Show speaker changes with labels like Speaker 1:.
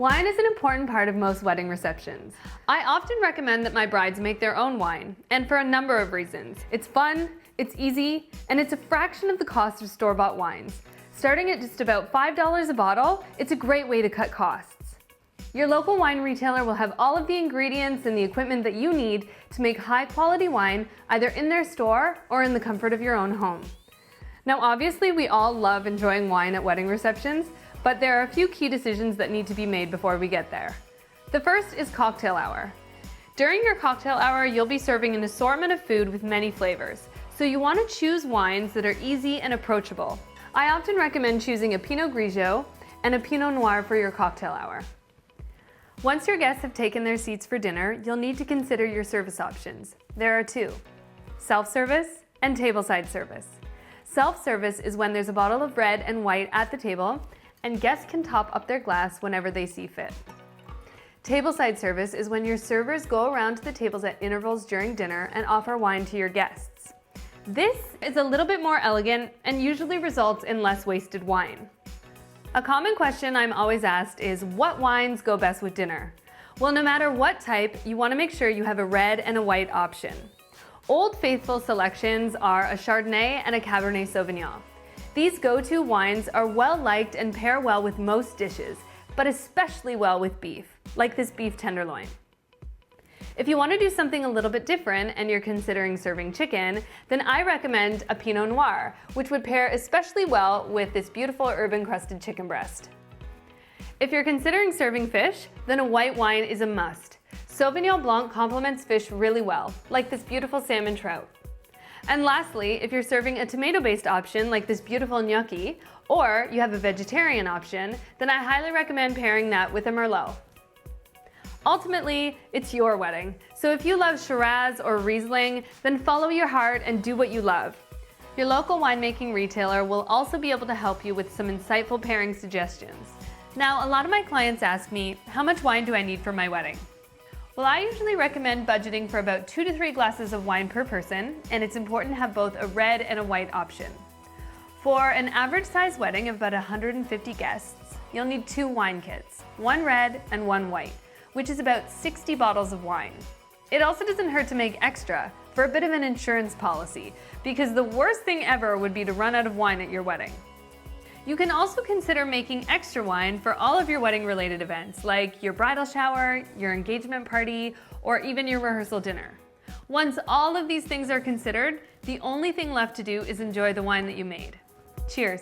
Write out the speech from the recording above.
Speaker 1: Wine is an important part of most wedding receptions. I often recommend that my brides make their own wine, and for a number of reasons. It's fun, it's easy, and it's a fraction of the cost of store-bought wines. Starting at just about $5 a bottle, it's a great way to cut costs. Your local wine retailer will have all of the ingredients and the equipment that you need to make high-quality wine either in their store or in the comfort of your own home. Now obviously we all love enjoying wine at wedding receptions, but there are a few key decisions that need to be made before we get there. The first is cocktail hour. During your cocktail hour, you'll be serving an assortment of food with many flavors, so you want to choose wines that are easy and approachable. I often recommend choosing a Pinot Grigio and a Pinot Noir for your cocktail hour. Once your guests have taken their seats for dinner, you'll need to consider your service options. There are two: self-service and tableside service. Self-service is when there's a bottle of red and white at the table, and guests can top up their glass whenever they see fit. Tableside service is when your servers go around to the tables at intervals during dinner and offer wine to your guests. This is a little bit more elegant and usually results in less wasted wine. A common question I'm always asked is, what wines go best with dinner? Well, no matter what type, you want to make sure you have a red and a white option. Old Faithful selections are a Chardonnay and a Cabernet Sauvignon. These go-to wines are well liked and pair well with most dishes, but especially well with beef, like this beef tenderloin. If you want to do something a little bit different and you're considering serving chicken, then I recommend a Pinot Noir, which would pair especially well with this beautiful herb-encrusted chicken breast. If you're considering serving fish, then a white wine is a must. Sauvignon Blanc complements fish really well, like this beautiful salmon trout. And lastly, if you're serving a tomato-based option like this beautiful gnocchi, or you have a vegetarian option, then I highly recommend pairing that with a Merlot. Ultimately, it's your wedding, so if you love Shiraz or Riesling, then follow your heart and do what you love. Your local winemaking retailer will also be able to help you with some insightful pairing suggestions. Now, a lot of my clients ask me, how much wine do I need for my wedding? Well, I usually recommend budgeting for about 2 to 3 glasses of wine per person, and it's important to have both a red and a white option. For an average size wedding of about 150 guests, you'll need 2 wine kits, 1 red and 1 white, which is about 60 bottles of wine. It also doesn't hurt to make extra for a bit of an insurance policy, because the worst thing ever would be to run out of wine at your wedding. You can also consider making extra wine for all of your wedding-related events, like your bridal shower, your engagement party, or even your rehearsal dinner. Once all of these things are considered, the only thing left to do is enjoy the wine that you made. Cheers.